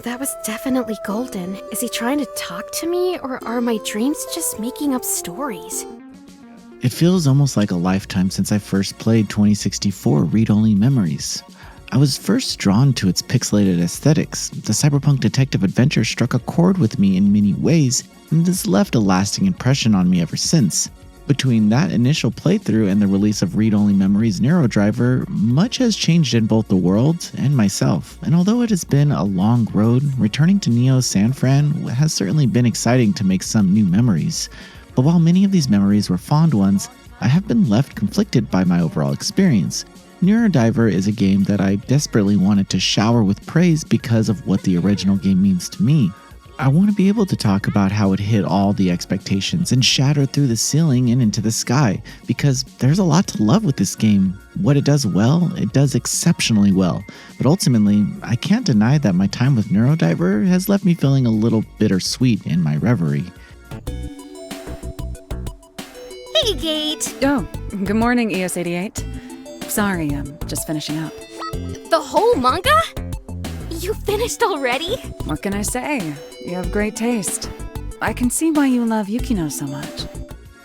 that was definitely golden. Is he trying to talk to me, or are my dreams just making up stories? It feels almost like a lifetime since I first played 2064 Read-Only Memories. I was first drawn to its pixelated aesthetics. The cyberpunk detective adventure struck a chord with me in many ways, and has left a lasting impression on me ever since. Between that initial playthrough and the release of Read-Only Memories Neurodriver, much has changed in both the world and myself. And although it has been a long road, returning to Neo San Fran has certainly been exciting to make some new memories. But while many of these memories were fond ones, I have been left conflicted by my overall experience. Neurodiver is a game that I desperately wanted to shower with praise because of what the original game means to me. I want to be able to talk about how it hit all the expectations and shattered through the ceiling and into the sky, because there's a lot to love with this game. What it does well, it does exceptionally well. But ultimately, I can't deny that my time with Neurodiver has left me feeling a little bittersweet in my reverie. Hey, Gate! Oh, good morning, ES88. Sorry, I'm just finishing up. The whole manga? You finished already? What can I say? You have great taste. I can see why you love Yukino so much.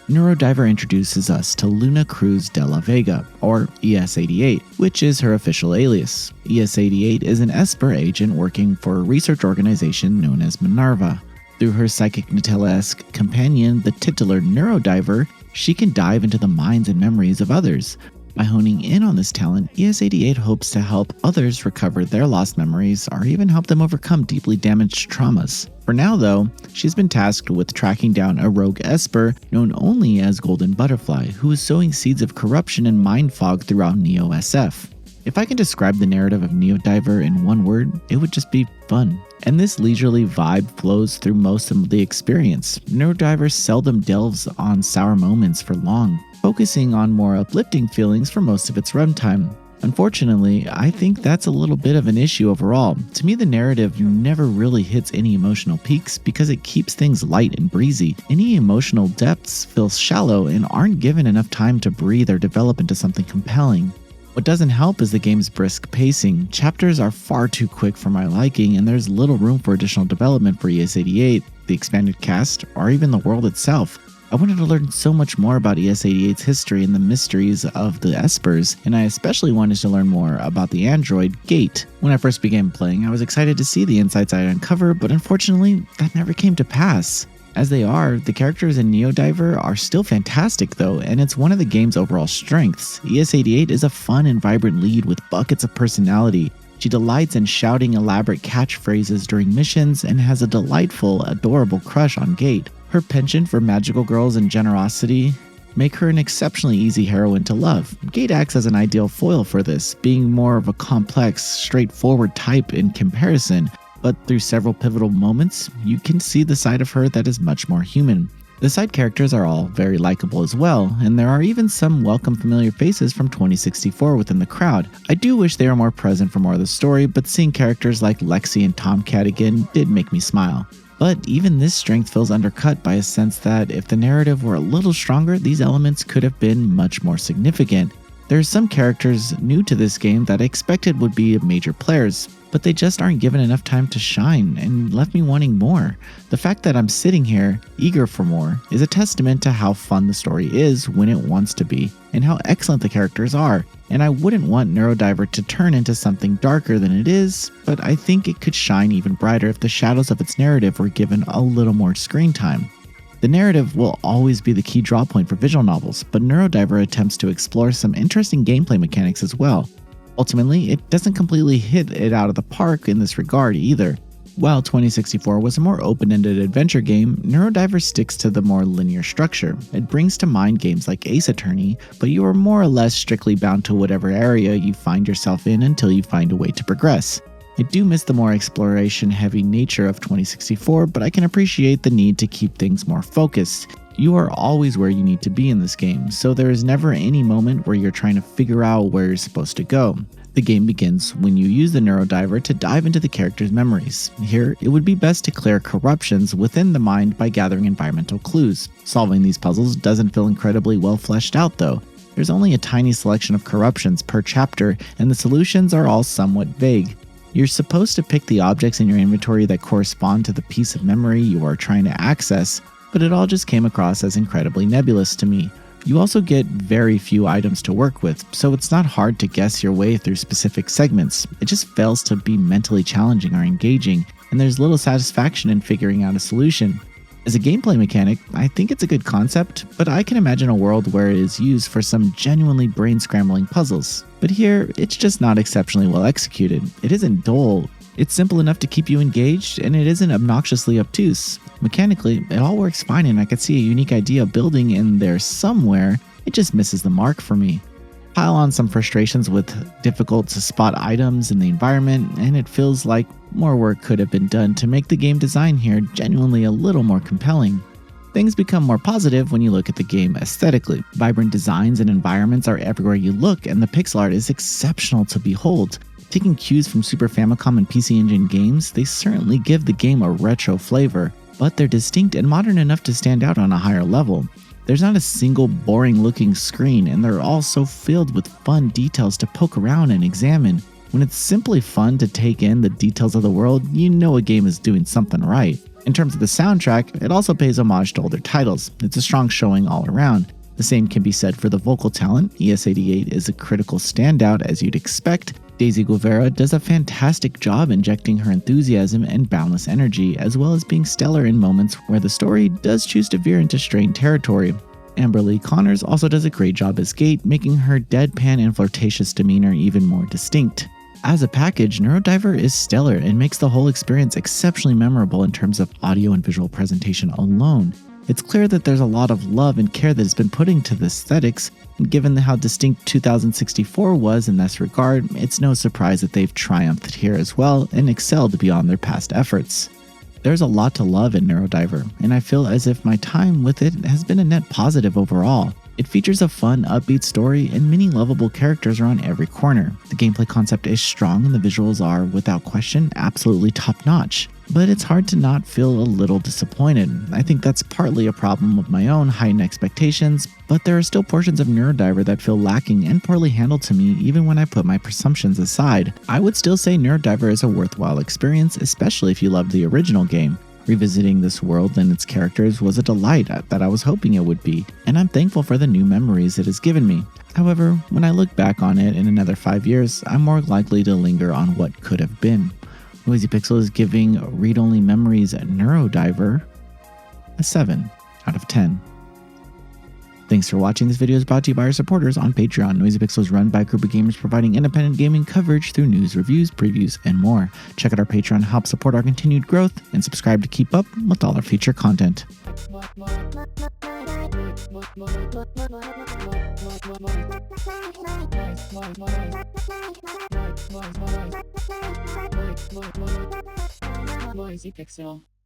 Neurodiver introduces us to Luna Cruz de la Vega, or ES88, which is her official alias. ES88 is an Esper agent working for a research organization known as Minerva. Through her psychic Nutella-esque companion, the titular Neurodiver, she can dive into the minds and memories of others. By honing in on this talent, ES88 hopes to help others recover their lost memories or even help them overcome deeply damaged traumas. For now, though, she's been tasked with tracking down a rogue Esper known only as Golden Butterfly, who is sowing seeds of corruption and mind fog throughout Neo SF. If I can describe the narrative of Neurodiver in one word, it would just be fun. And this leisurely vibe flows through most of the experience. Neurodiver seldom delves on sour moments for long, focusing on more uplifting feelings for most of its runtime. Unfortunately, I think that's a little bit of an issue overall. To me, the narrative never really hits any emotional peaks because it keeps things light and breezy. Any emotional depths feel shallow and aren't given enough time to breathe or develop into something compelling. What doesn't help is the game's brisk pacing. Chapters are far too quick for my liking, and there's little room for additional development for ES88, the expanded cast, or even the world itself. I wanted to learn so much more about ES88's history and the mysteries of the Espers, and I especially wanted to learn more about the android Gate. When I first began playing, I was excited to see the insights I'd uncover, but unfortunately, that never came to pass. As they are, the characters in Neurodiver are still fantastic though, and it's one of the game's overall strengths. ES88 is a fun and vibrant lead with buckets of personality. She delights in shouting elaborate catchphrases during missions and has a delightful, adorable crush on Gate. Her penchant for magical girls and generosity make her an exceptionally easy heroine to love. Gate acts as an ideal foil for this, being more of a complex, straightforward type in comparison. But through several pivotal moments, you can see the side of her that is much more human. The side characters are all very likable as well, and there are even some welcome familiar faces from 2064 within the crowd. I do wish they were more present for more of the story, but seeing characters like Lexi and Tomcat again did make me smile. But even this strength feels undercut by a sense that if the narrative were a little stronger, these elements could have been much more significant. There are some characters new to this game that I expected would be major players, but they just aren't given enough time to shine and left me wanting more. The fact that I'm sitting here, eager for more, is a testament to how fun the story is when it wants to be, and how excellent the characters are. And I wouldn't want Neurodiver to turn into something darker than it is, but I think it could shine even brighter if the shadows of its narrative were given a little more screen time. The narrative will always be the key draw point for visual novels, but Neurodiver attempts to explore some interesting gameplay mechanics as well. Ultimately, it doesn't completely hit it out of the park in this regard either. While 2064 was a more open-ended adventure game, Neurodiver sticks to the more linear structure. It brings to mind games like Ace Attorney, but you are more or less strictly bound to whatever area you find yourself in until you find a way to progress. I do miss the more exploration-heavy nature of 2064, but I can appreciate the need to keep things more focused. You are always where you need to be in this game, so there is never any moment where you're trying to figure out where you're supposed to go. The game begins when you use the Neurodiver to dive into the character's memories. Here, it would be best to clear corruptions within the mind by gathering environmental clues. Solving these puzzles doesn't feel incredibly well fleshed out though. There's only a tiny selection of corruptions per chapter, and the solutions are all somewhat vague. You're supposed to pick the objects in your inventory that correspond to the piece of memory you are trying to access, but it all just came across as incredibly nebulous to me. You also get very few items to work with, so it's not hard to guess your way through specific segments. It just fails to be mentally challenging or engaging, and there's little satisfaction in figuring out a solution. As a gameplay mechanic, I think it's a good concept, but I can imagine a world where it is used for some genuinely brain-scrambling puzzles. But here, it's just not exceptionally well executed. It isn't dull, it's simple enough to keep you engaged, and it isn't obnoxiously obtuse. Mechanically, it all works fine, and I could see a unique idea building in there somewhere. It just misses the mark for me. Pile on some frustrations with difficult to spot items in the environment, and it feels like more work could have been done to make the game design here genuinely a little more compelling. Things become more positive when you look at the game aesthetically. Vibrant designs and environments are everywhere you look, and the pixel art is exceptional to behold. Taking cues from Super Famicom and PC Engine games, they certainly give the game a retro flavor, but they're distinct and modern enough to stand out on a higher level. There's not a single boring looking screen, and they're all so filled with fun details to poke around and examine. When it's simply fun to take in the details of the world, you know a game is doing something right. In terms of the soundtrack, it also pays homage to older titles. It's a strong showing all around. The same can be said for the vocal talent. ES88 is a critical standout as you'd expect. Daisy Guevara does a fantastic job injecting her enthusiasm and boundless energy, as well as being stellar in moments where the story does choose to veer into strained territory. Amber Lee Connors also does a great job as Gate, making her deadpan and flirtatious demeanor even more distinct. As a package, Neurodiver is stellar and makes the whole experience exceptionally memorable in terms of audio and visual presentation alone. It's clear that there's a lot of love and care that has been put into the aesthetics, and given how distinct 2064 was in this regard, it's no surprise that they've triumphed here as well and excelled beyond their past efforts. There's a lot to love in Neurodiver, and I feel as if my time with it has been a net positive overall. It features a fun, upbeat story, and many lovable characters are on every corner. The gameplay concept is strong, and the visuals are, without question, absolutely top-notch. But it's hard to not feel a little disappointed. I think that's partly a problem of my own heightened expectations, but there are still portions of Neurodiver that feel lacking and poorly handled to me even when I put my presumptions aside. I would still say Neurodiver is a worthwhile experience, especially if you loved the original game. Revisiting this world and its characters was a delight that I was hoping it would be, and I'm thankful for the new memories it has given me. However, when I look back on it in another 5 years, I'm more likely to linger on what could have been. Noisy Pixel is giving Read-Only Memories Neurodiver a 7 out of 10. Thanks for watching. This video is brought to you by our supporters on Patreon. Noisy Pixel is run by a group of gamers providing independent gaming coverage through news, reviews, previews, and more. Check out our Patreon to help support our continued growth, and subscribe to keep up with all our future content. Noisy Pixel.